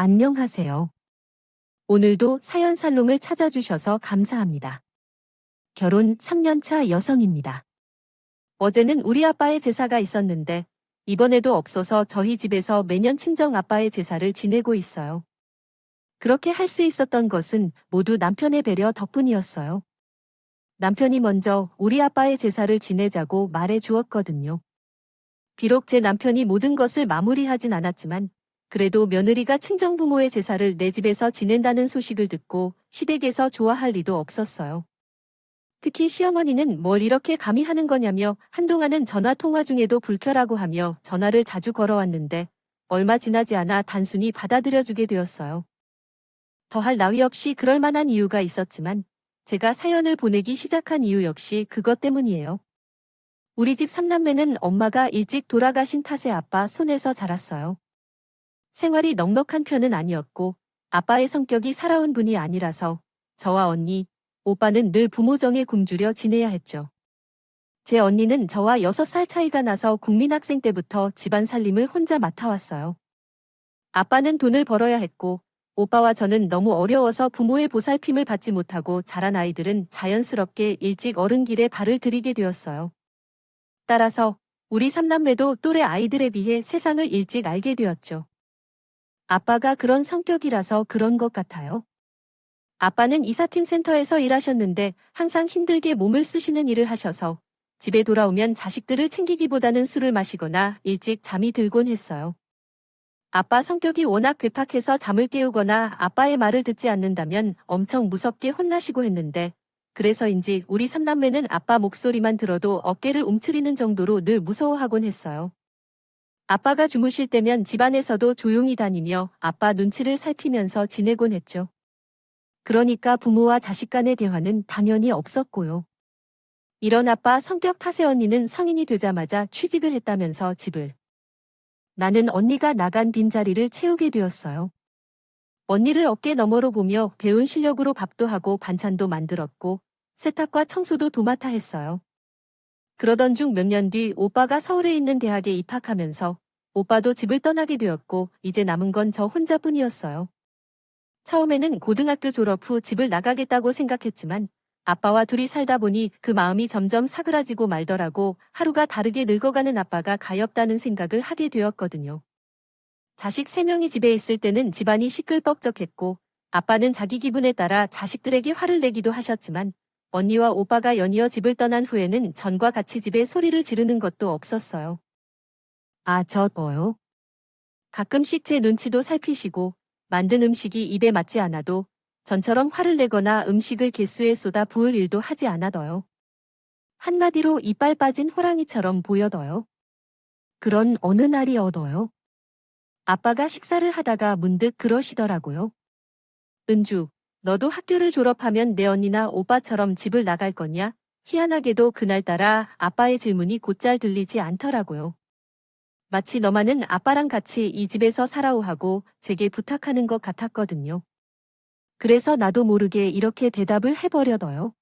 안녕하세요. 오늘도 사연 살롱을 찾아주셔서 감사합니다. 결혼 3년차 여성입니다. 어제는 우리 아빠의 제사가 있었는데 이번에도 없어서 저희 집에서 매년 친정 아빠의 제사를 지내고 있어요. 그렇게 할 수 있었던 것은 모두 남편의 배려 덕분이었어요. 남편이 먼저 우리 아빠의 제사를 지내자고 말해 주었거든요. 비록 제 남편이 모든 것을 마무리하진 않았지만 그래도 며느리가 친정부모의 제사를 내 집에서 지낸다는 소식을 듣고 시댁에서 좋아할 리도 없었어요. 특히 시어머니는 뭘 이렇게 감히 하는 거냐며 한동안은 전화 통화 중에도 불켜라고 하며 전화를 자주 걸어왔는데 얼마 지나지 않아 단순히 받아들여주게 되었어요. 더할 나위 없이 그럴 만한 이유가 있었지만 제가 사연을 보내기 시작한 이유 역시 그것 때문이에요. 우리 집 3남매는 엄마가 일찍 돌아가신 탓에 아빠 손에서 자랐어요. 생활이 넉넉한 편은 아니었고 아빠의 성격이 살아온 분이 아니라서 저와 언니, 오빠는 늘 부모정에 굶주려 지내야 했죠. 제 언니는 저와 6살 차이가 나서 국민학생 때부터 집안 살림을 혼자 맡아왔어요. 아빠는 돈을 벌어야 했고 오빠와 저는 너무 어려워서 부모의 보살핌을 받지 못하고 자란 아이들은 자연스럽게 일찍 어른길에 발을 들이게 되었어요. 따라서 우리 3남매도 또래 아이들에 비해 세상을 일찍 알게 되었죠. 아빠가 그런 성격이라서 그런 것 같아요. 아빠는 이사팀 센터에서 일하셨는데 항상 힘들게 몸을 쓰시는 일을 하셔서 집에 돌아오면 자식들을 챙기기보다는 술을 마시거나 일찍 잠이 들곤 했어요. 아빠 성격이 워낙 괴팍해서 잠을 깨우거나 아빠의 말을 듣지 않는다면 엄청 무섭게 혼나시고 했는데 그래서인지 우리 3남매는 아빠 목소리만 들어도 어깨를 움츠리는 정도로 늘 무서워하곤 했어요. 아빠가 주무실 때면 집안에서도 조용히 다니며 아빠 눈치를 살피면서 지내곤 했죠. 그러니까 부모와 자식 간의 대화는 당연히 없었고요. 이런 아빠 성격 탓에 언니는 성인이 되자마자 취직을 했다면서 집을. 나는 언니가 나간 빈자리를 채우게 되었어요. 언니를 어깨 너머로 보며 배운 실력으로 밥도 하고 반찬도 만들었고 세탁과 청소도 도맡아 했어요. 그러던 중 몇 년 뒤 오빠가 서울에 있는 대학에 입학하면서 오빠도 집을 떠나게 되었고 이제 남은 건 저 혼자뿐이었어요. 처음에는 고등학교 졸업 후 집을 나가겠다고 생각했지만 아빠와 둘이 살다 보니 그 마음이 점점 사그라지고 말더라고 하루가 다르게 늙어가는 아빠가 가엾다는 생각을 하게 되었거든요. 자식 3명이 집에 있을 때는 집안이 시끌벅적했고 아빠는 자기 기분에 따라 자식들에게 화를 내기도 하셨지만 언니와 오빠가 연이어 집을 떠난 후에는 전과 같이 집에 소리를 지르는 것도 없었어요. 아, 저 뭐요? 가끔씩 제 눈치도 살피시고 만든 음식이 입에 맞지 않아도 전처럼 화를 내거나 음식을 개수에 쏟아 부을 일도 하지 않아둬요. 한마디로 이빨 빠진 호랑이처럼 보여둬요. 그런 어느 날이 얻어요. 아빠가 식사를 하다가 문득 그러시더라고요. 은주, 너도 학교를 졸업하면 내 언니나 오빠처럼 집을 나갈 거냐? 희한하게도 그날따라 아빠의 질문이 곧잘 들리지 않더라고요. 마치 너만은 아빠랑 같이 이 집에서 살아오 하고 제게 부탁하는 것 같았거든요. 그래서 나도 모르게 이렇게 대답을 해버려둬요.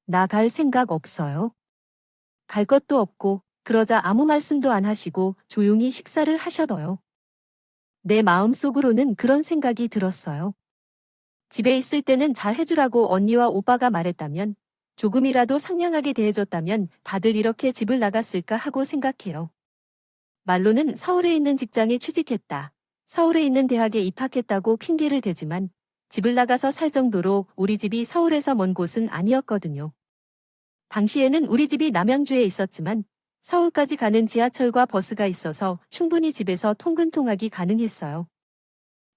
나 갈 생각 없어요. 갈 것도 없고 그러자 아무 말씀도 안 하시고 조용히 식사를 하셔둬요. 내 마음속으로는 그런 생각이 들었어요. 집에 있을 때는 잘 해주라고 언니와 오빠가 말했다면 조금이라도 상냥하게 대해줬다면 다들 이렇게 집을 나갔을까 하고 생각해요. 말로는 서울에 있는 직장에 취직했다. 서울에 있는 대학에 입학했다고 핑계를 대지만 집을 나가서 살 정도로 우리 집이 서울에서 먼 곳은 아니었거든요. 당시에는 우리 집이 남양주에 있었지만 서울까지 가는 지하철과 버스가 있어서 충분히 집에서 통근통학이 가능했어요.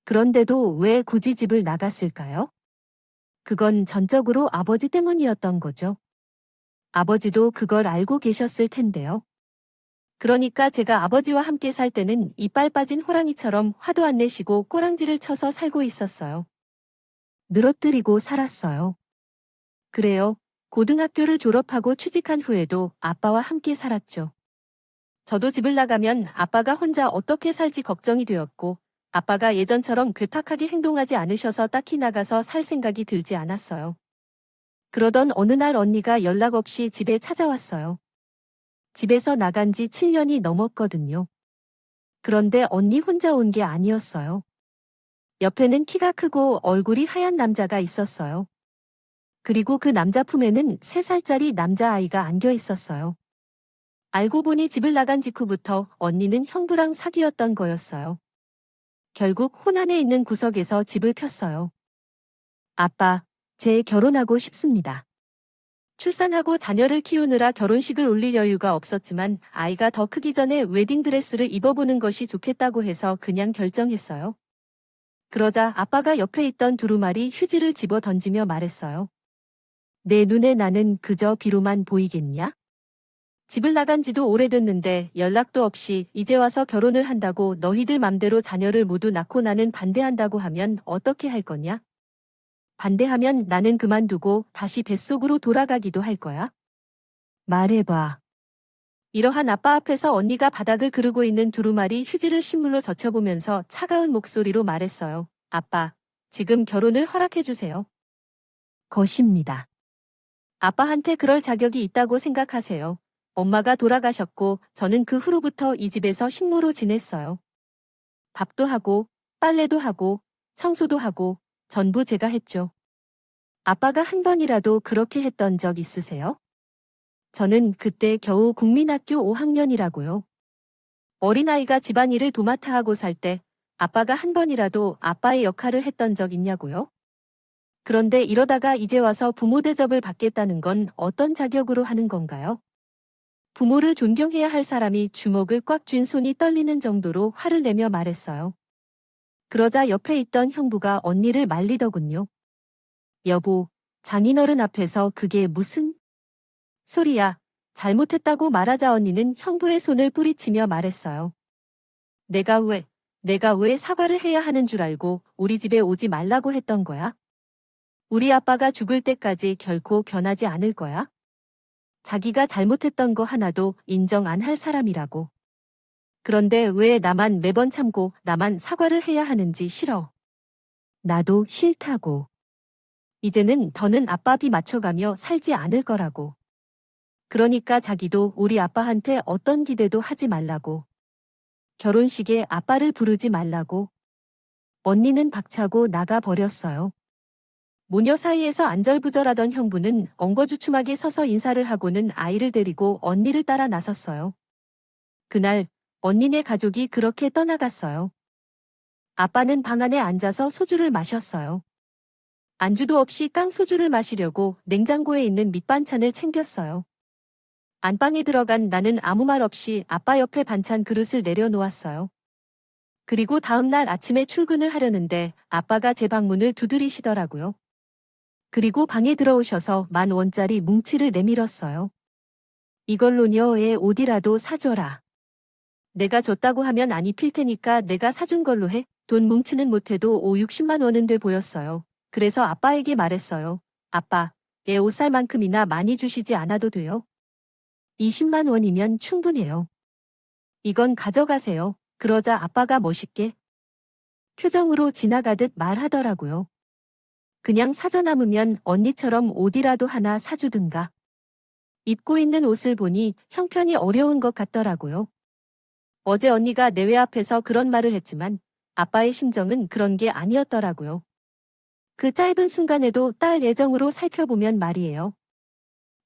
그런데도 왜 굳이 집을 나갔을까요? 그건 전적으로 아버지 때문이었던 거죠. 아버지도 그걸 알고 계셨을 텐데요. 그러니까 제가 아버지와 함께 살 때는 이빨 빠진 호랑이처럼 화도 안 내시고 꼬랑지를 쳐서 살고 있었어요. 늘어뜨리고 살았어요. 그래요. 고등학교를 졸업하고 취직한 후에도 아빠와 함께 살았죠. 저도 집을 나가면 아빠가 혼자 어떻게 살지 걱정이 되었고 아빠가 예전처럼 괴팍하게 행동하지 않으셔서 딱히 나가서 살 생각이 들지 않았어요. 그러던 어느 날 언니가 연락 없이 집에 찾아왔어요. 집에서 나간 지 7년이 넘었거든요. 그런데 언니 혼자 온 게 아니었어요. 옆에는 키가 크고 얼굴이 하얀 남자가 있었어요. 그리고 그 남자 품에는 3살짜리 남자아이가 안겨 있었어요. 알고 보니 집을 나간 직후부터 언니는 형부랑 사귀었던 거였어요. 결국 호남에 있는 구석에서 집을 폈어요. 아빠, 제 결혼하고 싶습니다. 출산하고 자녀를 키우느라 결혼식을 올릴 여유가 없었지만 아이가 더 크기 전에 웨딩드레스를 입어보는 것이 좋겠다고 해서 그냥 결정했어요. 그러자 아빠가 옆에 있던 두루마리 휴지를 집어 던지며 말했어요. 내 눈에 나는 그저 비로만 보이겠냐? 집을 나간 지도 오래됐는데 연락도 없이 이제 와서 결혼을 한다고 너희들 맘대로 자녀를 모두 낳고 나는 반대한다고 하면 어떻게 할 거냐? 반대하면 나는 그만두고 다시 뱃속으로 돌아가기도 할 거야. 말해봐. 이러한 아빠 앞에서 언니가 바닥을 그르고 있는 두루마리 휴지를 신물로 젖혀보면서 차가운 목소리로 말했어요. 아빠, 지금 결혼을 허락해주세요. 것입니다. 아빠한테 그럴 자격이 있다고 생각하세요. 엄마가 돌아가셨고 저는 그 후로부터 이 집에서 식모로 지냈어요. 밥도 하고 빨래도 하고 청소도 하고 전부 제가 했죠. 아빠가 한 번이라도 그렇게 했던 적 있으세요? 저는 그때 겨우 국민학교 5학년이라고요. 어린아이가 집안일을 도맡아 하고 살 때 아빠가 한 번이라도 아빠의 역할을 했던 적 있냐고요? 그런데 이러다가 이제 와서 부모 대접을 받겠다는 건 어떤 자격으로 하는 건가요? 부모를 존경해야 할 사람이 주먹을 꽉 쥔 손이 떨리는 정도로 화를 내며 말했어요. 그러자 옆에 있던 형부가 언니를 말리더군요. 여보, 장인어른 앞에서 그게 무슨 소리야. 잘못했다고 말하자 언니는 형부의 손을 뿌리치며 말했어요. 내가 왜 사과를 해야 하는 줄 알고 우리 집에 오지 말라고 했던 거야? 우리 아빠가 죽을 때까지 결코 변하지 않을 거야? 자기가 잘못했던 거 하나도 인정 안 할 사람이라고. 그런데 왜 나만 매번 참고 나만 사과를 해야 하는지 싫어. 나도 싫다고. 이제는 더는 아빠 비 맞춰가며 살지 않을 거라고. 그러니까 자기도 우리 아빠한테 어떤 기대도 하지 말라고. 결혼식에 아빠를 부르지 말라고. 언니는 박차고 나가 버렸어요. 모녀 사이에서 안절부절하던 형부는 엉거주춤하게 서서 인사를 하고는 아이를 데리고 언니를 따라 나섰어요. 그날 언니네 가족이 그렇게 떠나갔어요. 아빠는 방 안에 앉아서 소주를 마셨어요. 안주도 없이 깡소주를 마시려고 냉장고에 있는 밑반찬을 챙겼어요. 안방에 들어간 나는 아무 말 없이 아빠 옆에 반찬 그릇을 내려놓았어요. 그리고 다음날 아침에 출근을 하려는데 아빠가 제 방문을 두드리시더라고요. 그리고 방에 들어오셔서 10,000원짜리 뭉치를 내밀었어요. 이걸로녀 애 옷이라도 사줘라. 내가 줬다고 하면 안 입힐 테니까 내가 사준 걸로 해. 돈 뭉치는 못해도 60만 원은 돼 보였어요. 그래서 아빠에게 말했어요. 아빠, 애 옷 살 만큼이나 많이 주시지 않아도 돼요. 20만 원이면 충분해요. 이건 가져가세요. 그러자 아빠가 멋있게 표정으로 지나가듯 말하더라고요. 그냥 사저 남으면 언니처럼 옷이라도 하나 사주든가. 입고 있는 옷을 보니 형편이 어려운 것 같더라고요. 어제 언니가 내외 앞에서 그런 말을 했지만 아빠의 심정은 그런 게 아니었더라고요. 그 짧은 순간에도 딸 예정으로 살펴보면 말이에요.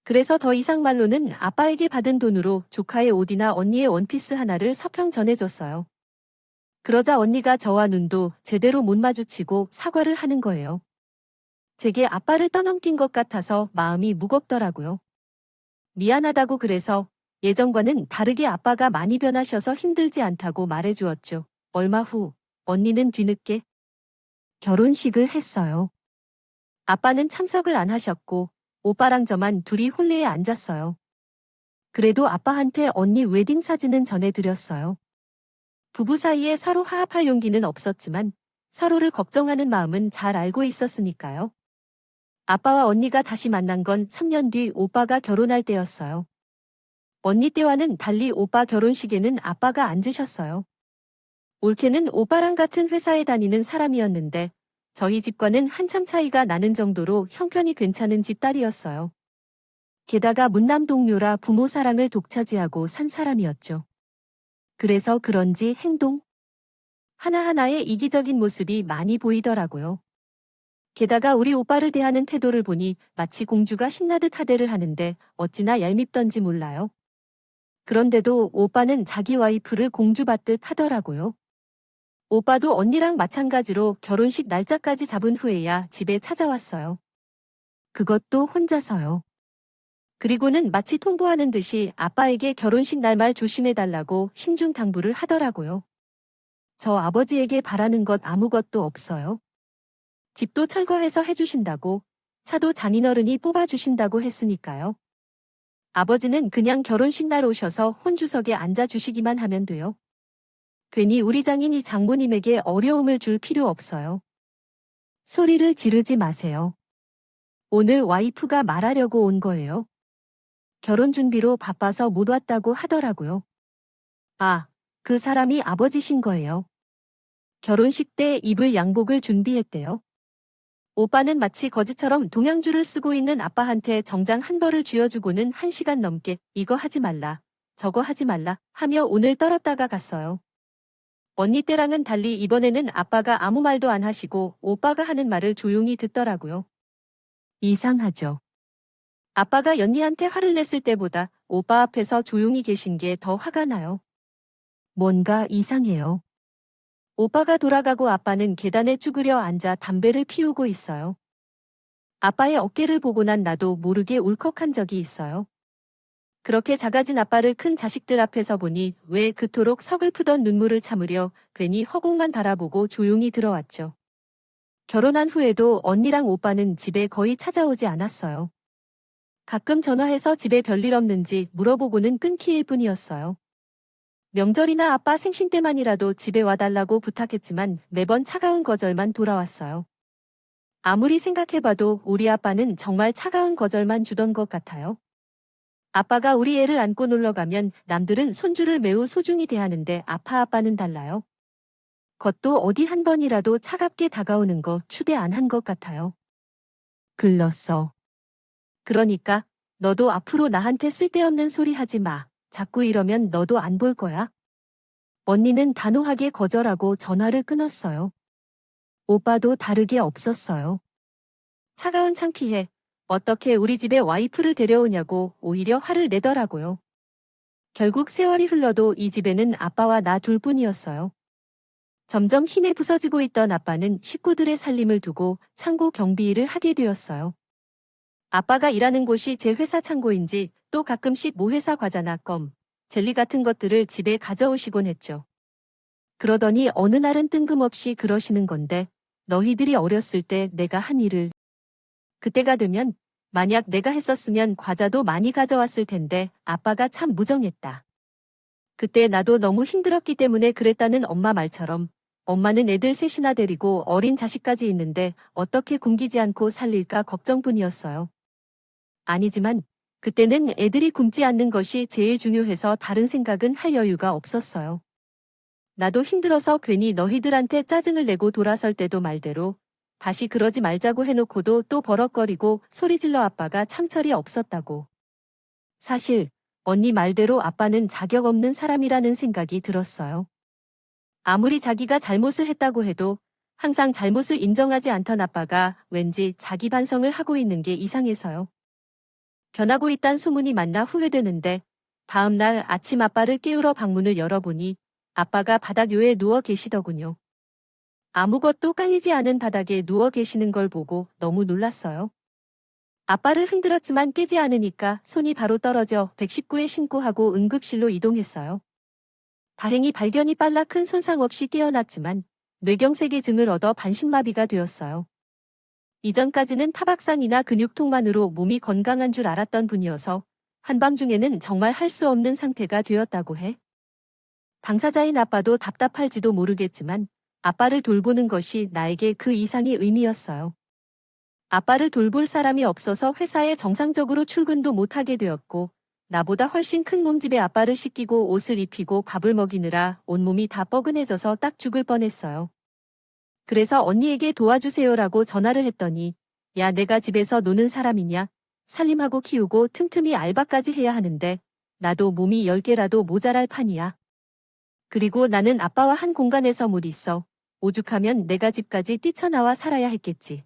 그래서 더 이상 말로는 아빠에게 받은 돈으로 조카의 옷이나 언니의 원피스 하나를 서평 전해줬어요. 그러자 언니가 저와 눈도 제대로 못 마주치고 사과를 하는 거예요. 제게 아빠를 떠넘긴 것 같아서 마음이 무겁더라고요. 미안하다고 그래서 예전과는 다르게 아빠가 많이 변하셔서 힘들지 않다고 말해주었죠. 얼마 후 언니는 뒤늦게 결혼식을 했어요. 아빠는 참석을 안 하셨고 오빠랑 저만 둘이 혼례에 앉았어요. 그래도 아빠한테 언니 웨딩 사진은 전해드렸어요. 부부 사이에 서로 화합할 용기는 없었지만 서로를 걱정하는 마음은 잘 알고 있었으니까요. 아빠와 언니가 다시 만난 건 3년 뒤 오빠가 결혼할 때였어요. 언니 때와는 달리 오빠 결혼식에는 아빠가 앉으셨어요. 올케는 오빠랑 같은 회사에 다니는 사람이었는데 저희 집과는 한참 차이가 나는 정도로 형편이 괜찮은 집딸이었어요. 게다가 문남 동료라 부모 사랑을 독차지하고 산 사람이었죠. 그래서 그런지 행동, 하나하나의 이기적인 모습이 많이 보이더라고요. 게다가 우리 오빠를 대하는 태도를 보니 마치 공주가 신나듯 하대를 하는데 어찌나 얄밉던지 몰라요. 그런데도 오빠는 자기 와이프를 공주 받듯 하더라고요. 오빠도 언니랑 마찬가지로 결혼식 날짜까지 잡은 후에야 집에 찾아왔어요. 그것도 혼자서요. 그리고는 마치 통보하는 듯이 아빠에게 결혼식 날말 조심해달라고 신중당부를 하더라고요. 저 아버지에게 바라는 것 아무것도 없어요. 집도 철거해서 해주신다고, 차도 장인어른이 뽑아주신다고 했으니까요. 아버지는 그냥 결혼식 날 오셔서 혼주석에 앉아주시기만 하면 돼요. 괜히 우리 장인이 장모님에게 어려움을 줄 필요 없어요. 소리를 지르지 마세요. 오늘 와이프가 말하려고 온 거예요. 결혼 준비로 바빠서 못 왔다고 하더라고요. 아, 그 사람이 아버지신 거예요. 결혼식 때 입을 양복을 준비했대요. 오빠는 마치 거지처럼 동양줄을 쓰고 있는 아빠한테 정장 한 벌을 쥐어주고는 1시간 넘게 이거 하지 말라, 저거 하지 말라 하며 오늘 떨었다가 갔어요. 언니 때랑은 달리 이번에는 아빠가 아무 말도 안 하시고 오빠가 하는 말을 조용히 듣더라고요. 이상하죠. 아빠가 연니한테 화를 냈을 때보다 오빠 앞에서 조용히 계신 게 더 화가 나요. 뭔가 이상해요. 오빠가 돌아가고 아빠는 계단에 쭈그려 앉아 담배를 피우고 있어요. 아빠의 어깨를 보고 난 나도 모르게 울컥한 적이 있어요. 그렇게 작아진 아빠를 큰 자식들 앞에서 보니 왜 그토록 서글프던 눈물을 참으려 괜히 허공만 바라보고 조용히 들어왔죠. 결혼한 후에도 언니랑 오빠는 집에 거의 찾아오지 않았어요. 가끔 전화해서 집에 별일 없는지 물어보고는 끊기일 뿐이었어요. 명절이나 아빠 생신 때만이라도 집에 와달라고 부탁했지만 매번 차가운 거절만 돌아왔어요. 아무리 생각해봐도 우리 아빠는 정말 차가운 거절만 주던 것 같아요. 아빠가 우리 애를 안고 놀러가면 남들은 손주를 매우 소중히 대하는데 아빠는 달라요. 겉도 어디 한 번이라도 차갑게 다가오는 거 추대 안 한 것 같아요. 글렀어. 그러니까 너도 앞으로 나한테 쓸데없는 소리 하지 마. 자꾸 이러면 너도 안 볼 거야. 언니는 단호하게 거절하고 전화를 끊었어요. 오빠도 다르게 없었어요. 차가운 창피해. 어떻게 우리 집에 와이프를 데려오냐고 오히려 화를 내더라고요. 결국 세월이 흘러도 이 집에는 아빠와 나 둘뿐이었어요. 점점 힘에 부서지고 있던 아빠는 식구들의 살림을 두고 창고 경비 일을 하게 되었어요. 아빠가 일하는 곳이 제 회사 창고인지 또 가끔씩 모회사 과자나 껌, 젤리 같은 것들을 집에 가져오시곤 했죠. 그러더니 어느 날은 뜬금없이 그러시는 건데 너희들이 어렸을 때 내가 한 일을 그때가 되면 만약 내가 했었으면 과자도 많이 가져왔을 텐데 아빠가 참 무정했다. 그때 나도 너무 힘들었기 때문에 그랬다는 엄마 말처럼 엄마는 애들 셋이나 데리고 어린 자식까지 있는데 어떻게 굶기지 않고 살릴까 걱정뿐이었어요. 아니지만 그때는 애들이 굶지 않는 것이 제일 중요해서 다른 생각은 할 여유가 없었어요. 나도 힘들어서 괜히 너희들한테 짜증을 내고 돌아설 때도 말대로 다시 그러지 말자고 해놓고도 또 버럭거리고 소리질러 아빠가 참철이 없었다고. 사실 언니 말대로 아빠는 자격 없는 사람이라는 생각이 들었어요. 아무리 자기가 잘못을 했다고 해도 항상 잘못을 인정하지 않던 아빠가 왠지 자기 반성을 하고 있는 게 이상해서요. 변하고 있단 소문이 맞나 후회되는데 다음 날 아침 아빠를 깨우러 방문을 열어보니 아빠가 바닥 요에 누워 계시더군요. 아무것도 깔리지 않은 바닥에 누워 계시는 걸 보고 너무 놀랐어요. 아빠를 흔들었지만 깨지 않으니까 손이 바로 떨어져 119에 신고하고 응급실로 이동했어요. 다행히 발견이 빨라 큰 손상 없이 깨어났지만 뇌경색의증을 얻어 반신마비가 되었어요. 이전까지는 타박상이나 근육통만으로 몸이 건강한 줄 알았던 분이어서 한밤중에는 정말 할 수 없는 상태가 되었다고 해. 당사자인 아빠도 답답할지도 모르겠지만 아빠를 돌보는 것이 나에게 그 이상의 의미였어요. 아빠를 돌볼 사람이 없어서 회사에 정상적으로 출근도 못하게 되었고 나보다 훨씬 큰 몸집의 아빠를 씻기고 옷을 입히고 밥을 먹이느라 온몸이 다 뻐근해져서 딱 죽을 뻔했어요. 그래서 언니에게 도와주세요라고 전화를 했더니 야 내가 집에서 노는 사람이냐? 살림하고 키우고 틈틈이 알바까지 해야 하는데 나도 몸이 10개라도 모자랄 판이야. 그리고 나는 아빠와 한 공간에서 못 있어. 오죽하면 내가 집까지 뛰쳐나와 살아야 했겠지.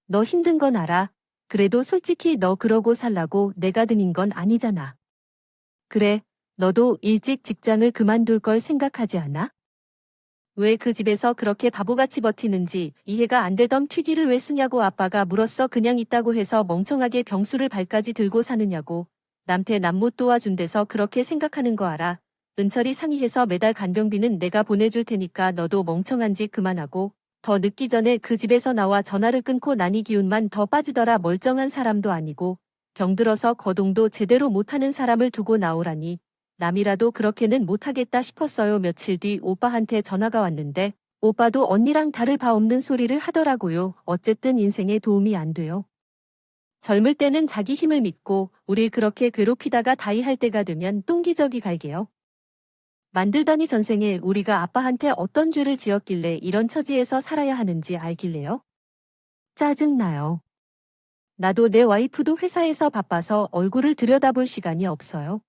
너 힘든 건 알아. 그래도 솔직히 너 그러고 살라고 내가 드닌 건 아니잖아. 그래, 너도 일찍 직장을 그만둘 걸 생각하지 않아? 왜 그 집에서 그렇게 바보같이 버티는지 이해가 안 되던 튀기를 왜 쓰냐고 아빠가 물었어. 그냥 있다고 해서 멍청하게 병수를 발까지 들고 사느냐고. 남태 남 못 도와준 데서 그렇게 생각하는 거 알아. 은철이 상의해서 매달 간병비는 내가 보내줄 테니까 너도 멍청한 짓 그만하고. 더 늦기 전에 그 집에서 나와 전화를 끊고 나니 기운만 더 빠지더라. 멀쩡한 사람도 아니고 병들어서 거동도 제대로 못하는 사람을 두고 나오라니. 남이라도 그렇게는 못하겠다 싶었어요. 며칠 뒤 오빠한테 전화가 왔는데 오빠도 언니랑 다를 바 없는 소리를 하더라고요. 어쨌든 인생에 도움이 안 돼요. 젊을 때는 자기 힘을 믿고 우릴 그렇게 괴롭히다가 다이할 때가 되면 똥기저귀 갈게요. 만들다니 전생에 우리가 아빠한테 어떤 죄를 지었길래 이런 처지에서 살아야 하는지 알길래요? 짜증나요. 나도 내 와이프도 회사에서 바빠서 얼굴을 들여다볼 시간이 없어요.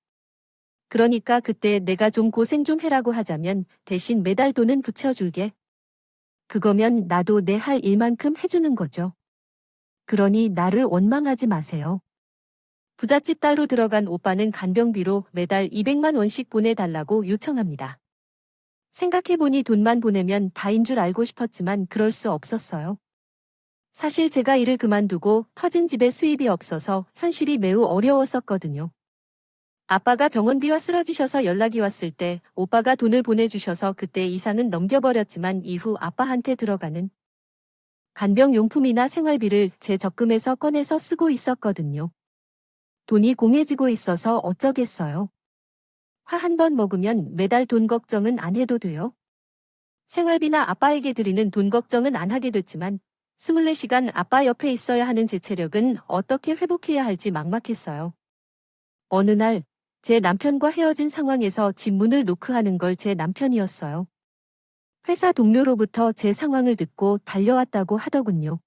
그러니까 그때 내가 좀 고생 좀 해라고 하자면 대신 매달 돈은 붙여줄게. 그거면 나도 내 할 일만큼 해주는 거죠. 그러니 나를 원망하지 마세요. 부잣집 딸로 들어간 오빠는 간병비로 매달 200만 원씩 보내달라고 요청합니다. 생각해보니 돈만 보내면 다인 줄 알고 싶었지만 그럴 수 없었어요. 사실 제가 일을 그만두고 터진 집에 수입이 없어서 현실이 매우 어려웠었거든요. 아빠가 병원비와 쓰러지셔서 연락이 왔을 때 오빠가 돈을 보내주셔서 그때 이상은 넘겨버렸지만 이후 아빠한테 들어가는 간병용품이나 생활비를 제 적금에서 꺼내서 쓰고 있었거든요. 돈이 공해지고 있어서 어쩌겠어요. 화 한 번 먹으면 매달 돈 걱정은 안 해도 돼요. 생활비나 아빠에게 드리는 돈 걱정은 안 하게 됐지만 24시간 아빠 옆에 있어야 하는 제 체력은 어떻게 회복해야 할지 막막했어요. 어느 날 제 남편과 헤어진 상황에서 집 문을 노크하는 걸 제 남편이었어요. 회사 동료로부터 제 상황을 듣고 달려왔다고 하더군요.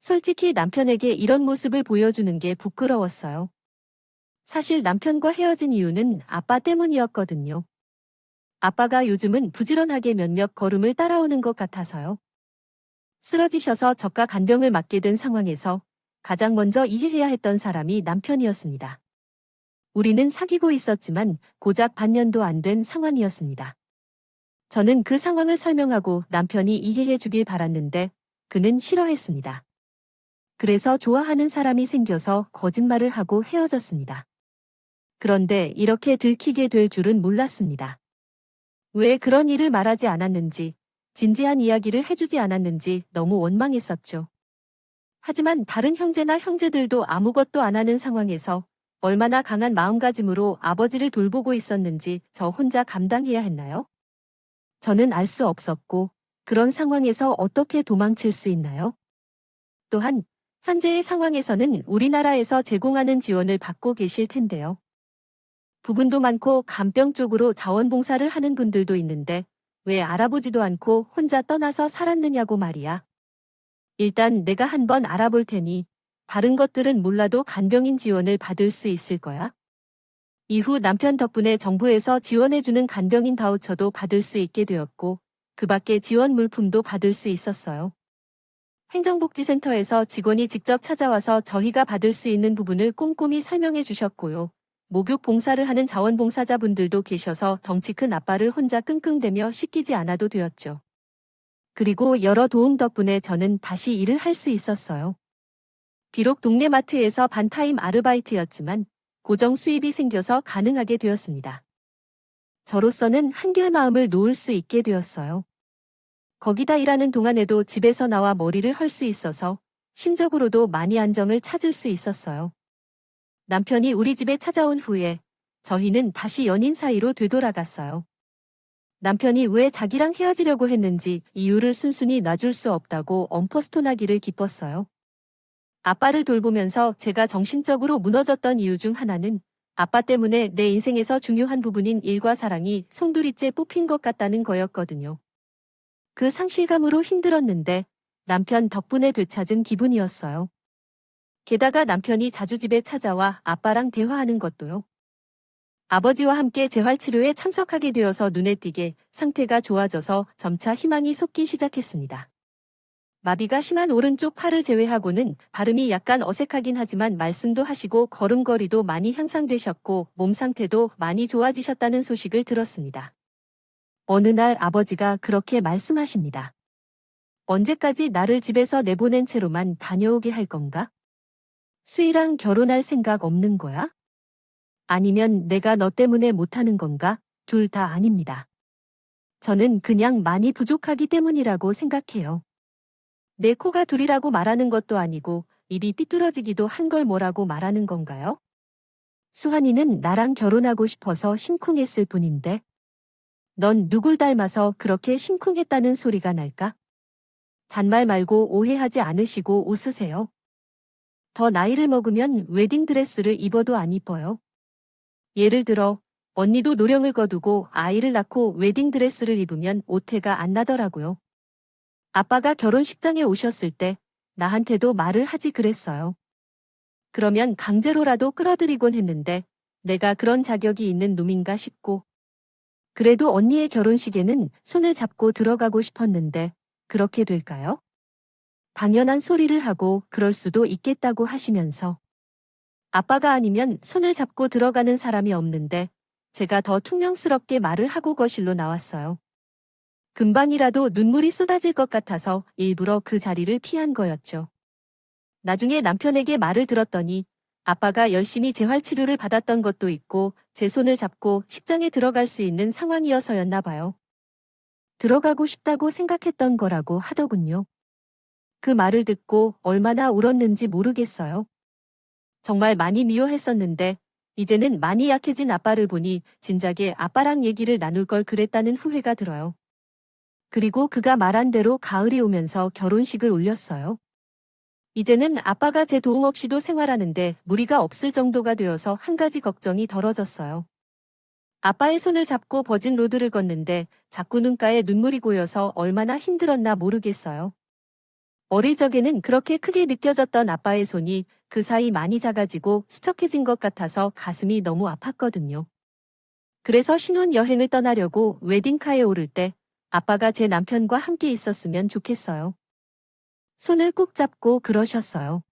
솔직히 남편에게 이런 모습을 보여주는 게 부끄러웠어요. 사실 남편과 헤어진 이유는 아빠 때문이었거든요. 아빠가 요즘은 부지런하게 몇몇 걸음을 따라오는 것 같아서요. 쓰러지셔서 저가 간병을 맡게 된 상황에서 가장 먼저 이해해야 했던 사람이 남편이었습니다. 우리는 사귀고 있었지만 고작 반년도 안 된 상황이었습니다. 저는 그 상황을 설명하고 남편이 이해해 주길 바랐는데 그는 싫어했습니다. 그래서 좋아하는 사람이 생겨서 거짓말을 하고 헤어졌습니다. 그런데 이렇게 들키게 될 줄은 몰랐습니다. 왜 그런 일을 말하지 않았는지, 진지한 이야기를 해주지 않았는지 너무 원망했었죠. 하지만 다른 형제나 형제들도 아무것도 안 하는 상황에서 얼마나 강한 마음가짐으로 아버지를 돌보고 있었는지 저 혼자 감당해야 했나요? 저는 알 수 없었고, 그런 상황에서 어떻게 도망칠 수 있나요? 또한, 현재의 상황에서는 우리나라에서 제공하는 지원을 받고 계실 텐데요. 부분도 많고 간병 쪽으로 자원봉사를 하는 분들도 있는데, 왜 알아보지도 않고 혼자 떠나서 살았느냐고 말이야. 일단 내가 한번 알아볼 테니, 다른 것들은 몰라도 간병인 지원을 받을 수 있을 거야. 이후 남편 덕분에 정부에서 지원해주는 간병인 바우처도 받을 수 있게 되었고, 그 밖에 지원 물품도 받을 수 있었어요. 행정복지센터에서 직원이 직접 찾아와서 저희가 받을 수 있는 부분을 꼼꼼히 설명해 주셨고요. 목욕 봉사를 하는 자원봉사자분들도 계셔서 덩치 큰 아빠를 혼자 끙끙대며 씻기지 않아도 되었죠. 그리고 여러 도움 덕분에 저는 다시 일을 할 수 있었어요. 비록 동네 마트에서 반타임 아르바이트였지만 고정 수입이 생겨서 가능하게 되었습니다. 저로서는 한결 마음을 놓을 수 있게 되었어요. 거기다 일하는 동안에도 집에서 나와 머리를 헐 수 있어서 심적으로도 많이 안정을 찾을 수 있었어요. 남편이 우리 집에 찾아온 후에 저희는 다시 연인 사이로 되돌아갔어요. 남편이 왜 자기랑 헤어지려고 했는지 이유를 순순히 놔줄 수 없다고 엄포스톤하기를 기뻤어요. 아빠를 돌보면서 제가 정신적으로 무너졌던 이유 중 하나는 아빠 때문에 내 인생에서 중요한 부분인 일과 사랑이 송두리째 뽑힌 것 같다는 거였거든요. 그 상실감으로 힘들었는데 남편 덕분에 되찾은 기분이었어요. 게다가 남편이 자주 집에 찾아와 아빠랑 대화하는 것도요. 아버지와 함께 재활치료에 참석하게 되어서 눈에 띄게 상태가 좋아져서 점차 희망이 솟기 시작했습니다. 마비가 심한 오른쪽 팔을 제외하고는 발음이 약간 어색하긴 하지만 말씀도 하시고 걸음걸이도 많이 향상되셨고 몸 상태도 많이 좋아지셨다는 소식을 들었습니다. 어느 날 아버지가 그렇게 말씀하십니다. 언제까지 나를 집에서 내보낸 채로만 다녀오게 할 건가? 수희랑 결혼할 생각 없는 거야? 아니면 내가 너 때문에 못하는 건가? 둘 다 아닙니다. 저는 그냥 많이 부족하기 때문이라고 생각해요. 내 코가 둘이라고 말하는 것도 아니고 입이 삐뚤어지기도 한 걸 뭐라고 말하는 건가요? 수환이는 나랑 결혼하고 싶어서 심쿵했을 뿐인데 넌 누굴 닮아서 그렇게 심쿵했다는 소리가 날까? 잔말 말고 오해하지 않으시고 웃으세요. 더 나이를 먹으면 웨딩드레스를 입어도 안 이뻐요. 예를 들어 언니도 노령을 거두고 아이를 낳고 웨딩드레스를 입으면 오태가 안 나더라고요. 아빠가 결혼식장에 오셨을 때 나한테도 말을 하지 그랬어요. 그러면 강제로라도 끌어들이곤 했는데 내가 그런 자격이 있는 놈인가 싶고 그래도 언니의 결혼식에는 손을 잡고 들어가고 싶었는데 그렇게 될까요? 당연한 소리를 하고 그럴 수도 있겠다고 하시면서 아빠가 아니면 손을 잡고 들어가는 사람이 없는데 제가 더 퉁명스럽게 말을 하고 거실로 나왔어요. 금방이라도 눈물이 쏟아질 것 같아서 일부러 그 자리를 피한 거였죠. 나중에 남편에게 말을 들었더니 아빠가 열심히 재활치료를 받았던 것도 있고 제 손을 잡고 식장에 들어갈 수 있는 상황이어서였나 봐요. 들어가고 싶다고 생각했던 거라고 하더군요. 그 말을 듣고 얼마나 울었는지 모르겠어요. 정말 많이 미워했었는데 이제는 많이 약해진 아빠를 보니 진작에 아빠랑 얘기를 나눌 걸 그랬다는 후회가 들어요. 그리고 그가 말한 대로 가을이 오면서 결혼식을 올렸어요. 이제는 아빠가 제 도움 없이도 생활하는데 무리가 없을 정도가 되어서 한 가지 걱정이 덜어졌어요. 아빠의 손을 잡고 버진 로드를 걷는데 자꾸 눈가에 눈물이 고여서 얼마나 힘들었나 모르겠어요. 어릴 적에는 그렇게 크게 느껴졌던 아빠의 손이 그 사이 많이 작아지고 수척해진 것 같아서 가슴이 너무 아팠거든요. 그래서 신혼여행을 떠나려고 웨딩카에 오를 때 아빠가 제 남편과 함께 있었으면 좋겠어요. 손을 꼭 잡고 그러셨어요.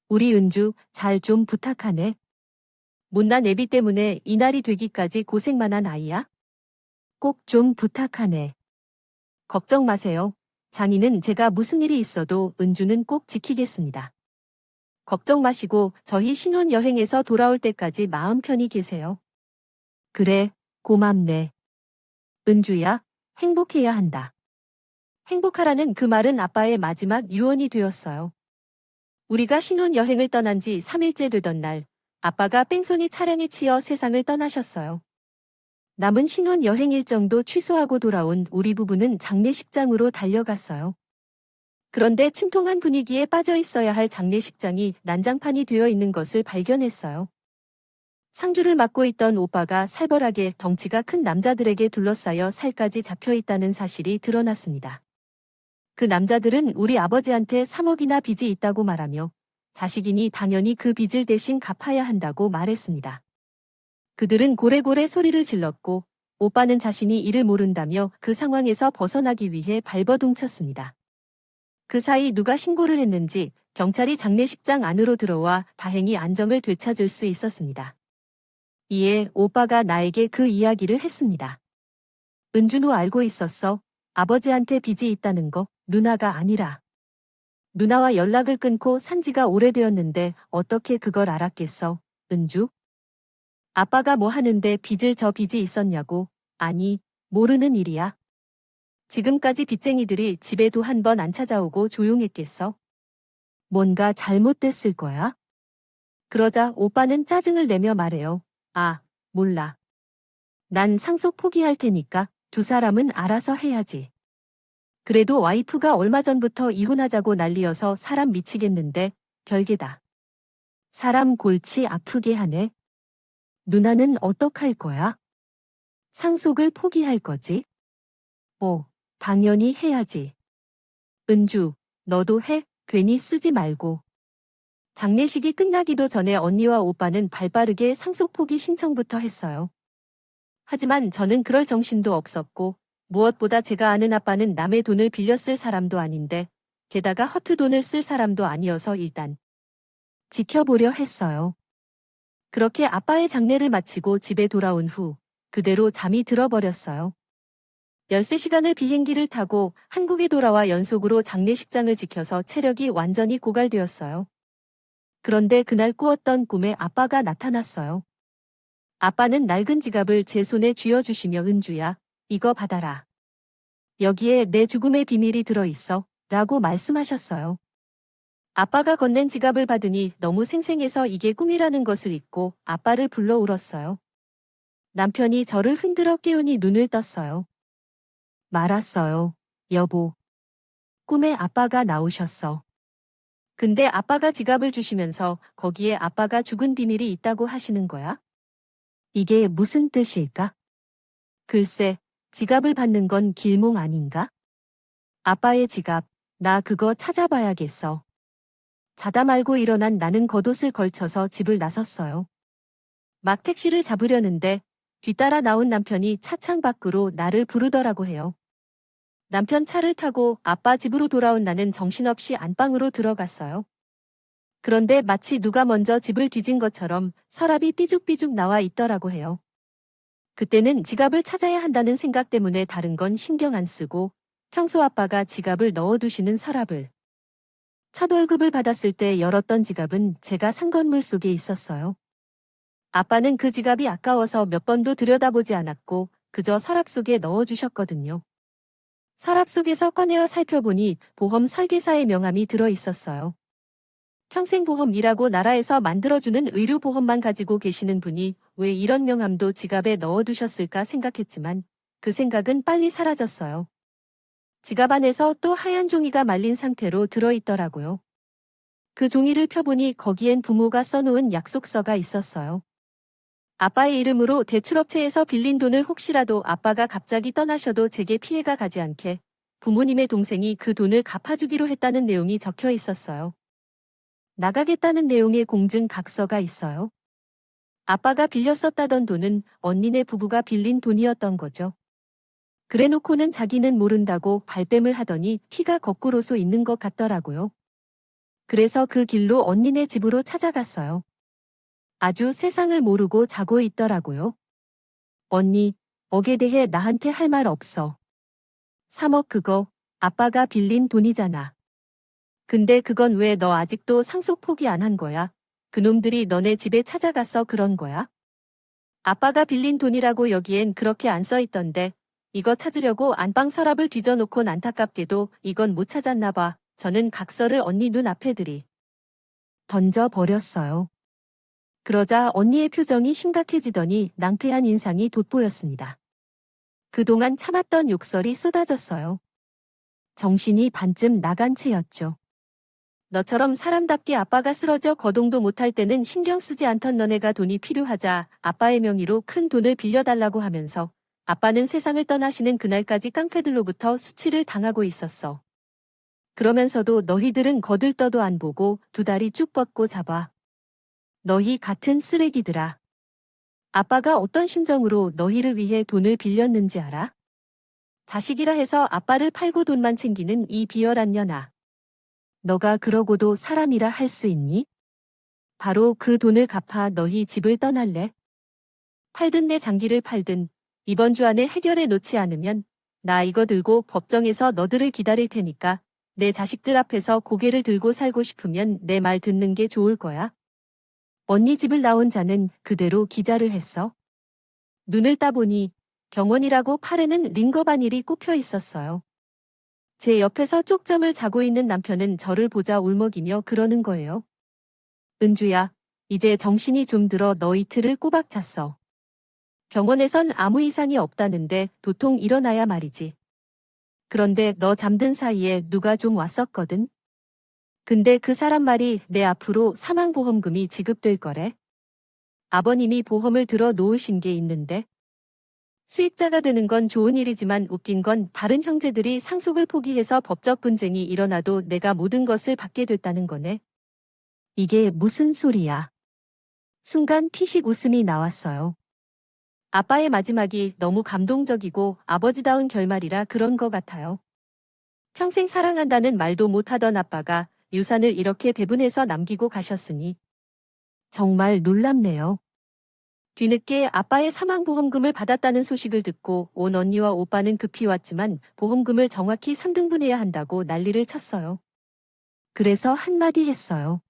우리 은주 잘 좀 부탁하네. 못난 애비 때문에 이날이 되기까지 고생만 한 아이야? 꼭 좀 부탁하네. 걱정 마세요. 장인은 제가 무슨 일이 있어도 은주는 꼭 지키겠습니다. 걱정 마시고 저희 신혼여행에서 돌아올 때까지 마음 편히 계세요. 그래, 고맙네. 은주야, 행복해야 한다. 행복하라는 그 말은 아빠의 마지막 유언이 되었어요. 우리가 신혼여행을 떠난 지 3일째 되던 날, 아빠가 뺑소니 차량에 치여 세상을 떠나셨어요. 남은 신혼여행 일정도 취소하고 돌아온 우리 부부는 장례식장으로 달려갔어요. 그런데 침통한 분위기에 빠져 있어야 할 장례식장이 난장판이 되어 있는 것을 발견했어요. 상주를 맡고 있던 오빠가 살벌하게 덩치가 큰 남자들에게 둘러싸여 살까지 잡혀 있다는 사실이 드러났습니다. 그 남자들은 우리 아버지한테 3억이나 빚이 있다고 말하며 자식이니 당연히 그 빚을 대신 갚아야 한다고 말했습니다. 그들은 고래고래 소리를 질렀고 오빠는 자신이 이를 모른다며 그 상황에서 벗어나기 위해 발버둥쳤습니다. 그 사이 누가 신고를 했는지 경찰이 장례식장 안으로 들어와 다행히 안정을 되찾을 수 있었습니다. 이에 오빠가 나에게 그 이야기를 했습니다. 은준호 알고 있었어. 아버지한테 빚이 있다는 거 누나가 아니라. 누나와 연락을 끊고 산 지가 오래되었는데 어떻게 그걸 알았겠어, 은주? 아빠가 뭐 하는데 빚을 져 빚이 있었냐고. 아니, 모르는 일이야. 지금까지 빚쟁이들이 집에도 한 번 안 찾아오고 조용했겠어. 뭔가 잘못됐을 거야? 그러자 오빠는 짜증을 내며 말해요. 아, 몰라. 난 상속 포기할 테니까 두 사람은 알아서 해야지. 그래도 와이프가 얼마 전부터 이혼하자고 난리여서 사람 미치겠는데 별개다. 사람 골치 아프게 하네. 누나는 어떡할 거야? 상속을 포기할 거지? 당연히 해야지. 은주, 너도 해. 괜히 쓰지 말고. 장례식이 끝나기도 전에 언니와 오빠는 발빠르게 상속 포기 신청부터 했어요. 하지만 저는 그럴 정신도 없었고, 무엇보다 제가 아는 아빠는 남의 돈을 빌려 쓸 사람도 아닌데, 게다가 허투 돈을 쓸 사람도 아니어서 일단 지켜보려 했어요. 그렇게 아빠의 장례를 마치고 집에 돌아온 후 그대로 잠이 들어버렸어요. 13시간을 비행기를 타고 한국에 돌아와 연속으로 장례식장을 지켜서 체력이 완전히 고갈되었어요. 그런데 그날 꾸었던 꿈에 아빠가 나타났어요. 아빠는 낡은 지갑을 제 손에 쥐어주시며 은주야, 이거 받아라. 여기에 내 죽음의 비밀이 들어있어 라고 말씀하셨어요. 아빠가 건넨 지갑을 받으니 너무 생생해서 이게 꿈이라는 것을 잊고 아빠를 불러 울었어요. 남편이 저를 흔들어 깨우니 눈을 떴어요. 말았어요. 여보. 꿈에 아빠가 나오셨어. 근데 아빠가 지갑을 주시면서 거기에 아빠가 죽은 비밀이 있다고 하시는 거야? 이게 무슨 뜻일까? 글쎄, 지갑을 받는 건 길몽 아닌가? 아빠의 지갑, 나 그거 찾아봐야겠어. 자다 말고 일어난 나는 겉옷을 걸쳐서 집을 나섰어요. 막 택시를 잡으려는데 뒤따라 나온 남편이 차창 밖으로 나를 부르더라고 해요. 남편 차를 타고 아빠 집으로 돌아온 나는 정신없이 안방으로 들어갔어요. 그런데 마치 누가 먼저 집을 뒤진 것처럼 서랍이 삐죽삐죽 나와 있더라고 해요. 그때는 지갑을 찾아야 한다는 생각 때문에 다른 건 신경 안 쓰고 평소 아빠가 지갑을 넣어두시는 서랍을 첫 월급을 받았을 때 열었던 지갑은 제가 산 건물 속에 있었어요. 아빠는 그 지갑이 아까워서 몇 번도 들여다보지 않았고 그저 서랍 속에 넣어주셨거든요. 서랍 속에서 꺼내어 살펴보니 보험 설계사의 명함이 들어 있었어요. 평생보험이라고 나라에서 만들어주는 의료보험만 가지고 계시는 분이 왜 이런 명함도 지갑에 넣어두셨을까 생각했지만 그 생각은 빨리 사라졌어요. 지갑 안에서 또 하얀 종이가 말린 상태로 들어있더라고요. 그 종이를 펴보니 거기엔 부모가 써놓은 약속서가 있었어요. 아빠의 이름으로 대출업체에서 빌린 돈을 혹시라도 아빠가 갑자기 떠나셔도 제게 피해가 가지 않게 부모님의 동생이 그 돈을 갚아주기로 했다는 내용이 적혀 있었어요. 나가겠다는 내용의 공증 각서가 있어요. 아빠가 빌려 썼다던 돈은 언니네 부부가 빌린 돈이었던 거죠. 그래놓고는 자기는 모른다고 발뺌을 하더니 피가 거꾸로 서 있는 것 같더라고요. 그래서 그 길로 언니네 집으로 찾아갔어요. 아주 세상을 모르고 자고 있더라고요. 언니, 억에 대해 나한테 할 말 없어. 3억 그거 아빠가 빌린 돈이잖아. 근데 그건 왜 너 아직도 상속 포기 안 한 거야? 그놈들이 너네 집에 찾아가서 그런 거야? 아빠가 빌린 돈이라고 여기엔 그렇게 안 써 있던데 이거 찾으려고 안방 서랍을 뒤져놓곤 안타깝게도 이건 못 찾았나 봐. 저는 각서를 언니 눈앞에 던져버렸어요. 그러자 언니의 표정이 심각해지더니 낭패한 인상이 돋보였습니다. 그동안 참았던 욕설이 쏟아졌어요. 정신이 반쯤 나간 채였죠. 너처럼 사람답게 아빠가 쓰러져 거동도 못할 때는 신경 쓰지 않던 너네가 돈이 필요하자 아빠의 명의로 큰 돈을 빌려달라고 하면서 아빠는 세상을 떠나시는 그날까지 깡패들로부터 수치를 당하고 있었어. 그러면서도 너희들은 거들떠도 안 보고 두 다리 쭉 뻗고 잡아. 너희 같은 쓰레기들아. 아빠가 어떤 심정으로 너희를 위해 돈을 빌렸는지 알아? 자식이라 해서 아빠를 팔고 돈만 챙기는 이 비열한 년아. 너가 그러고도 사람이라 할 수 있니? 바로 그 돈을 갚아 너희 집을 떠날래? 팔든 내 장기를 팔든 이번 주 안에 해결해 놓지 않으면 나 이거 들고 법정에서 너들을 기다릴 테니까 내 자식들 앞에서 고개를 들고 살고 싶으면 내 말 듣는 게 좋을 거야. 언니 집을 나온 자는 그대로 기자를 했어. 눈을 따보니 경원이라고 팔에는 링거 바닐이 꼽혀 있었어요. 제 옆에서 쪽잠을 자고 있는 남편은 저를 보자 울먹이며 그러는 거예요. 은주야, 이제 정신이 좀 들어 너 이틀을 꼬박 잤어. 병원에선 아무 이상이 없다는데 도통 일어나야 말이지. 그런데 너 잠든 사이에 누가 좀 왔었거든. 근데 그 사람 말이 내 앞으로 사망보험금이 지급될 거래. 아버님이 보험을 들어 놓으신 게 있는데. 수익자가 되는 건 좋은 일이지만 웃긴 건 다른 형제들이 상속을 포기해서 법적 분쟁이 일어나도 내가 모든 것을 받게 됐다는 거네. 이게 무슨 소리야? 순간 피식 웃음이 나왔어요. 아빠의 마지막이 너무 감동적이고 아버지다운 결말이라 그런 것 같아요. 평생 사랑한다는 말도 못하던 아빠가 유산을 이렇게 배분해서 남기고 가셨으니 정말 놀랍네요. 뒤늦게 아빠의 사망보험금을 받았다는 소식을 듣고 온 언니와 오빠는 급히 왔지만 보험금을 정확히 3등분해야 한다고 난리를 쳤어요. 그래서 한마디 했어요.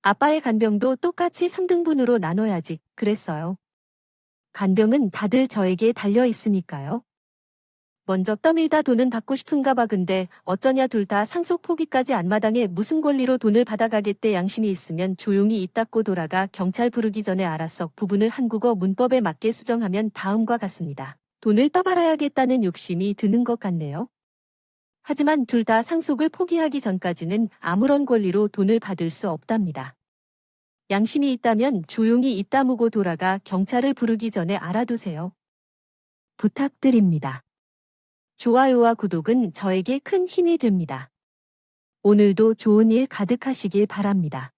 아빠의 간병도 똑같이 3등분으로 나눠야지 그랬어요. 간병은 다들 저에게 달려 있으니까요. 먼저 떠밀다 돈은 받고 싶은가 봐. 근데 어쩌냐 둘 다 상속 포기까지 안 마당에 무슨 권리로 돈을 받아가겠대. 양심이 있으면 조용히 입 닫고 돌아가 경찰 부르기 전에 알아서 부분을 한국어 문법에 맞게 수정하면 다음과 같습니다. 돈을 떠받아야겠다는 욕심이 드는 것 같네요. 하지만 둘 다 상속을 포기하기 전까지는 아무런 권리로 돈을 받을 수 없답니다. 양심이 있다면 조용히 입 다무고 돌아가 경찰을 부르기 전에 알아두세요. 부탁드립니다. 좋아요와 구독은 저에게 큰 힘이 됩니다. 오늘도 좋은 일 가득하시길 바랍니다.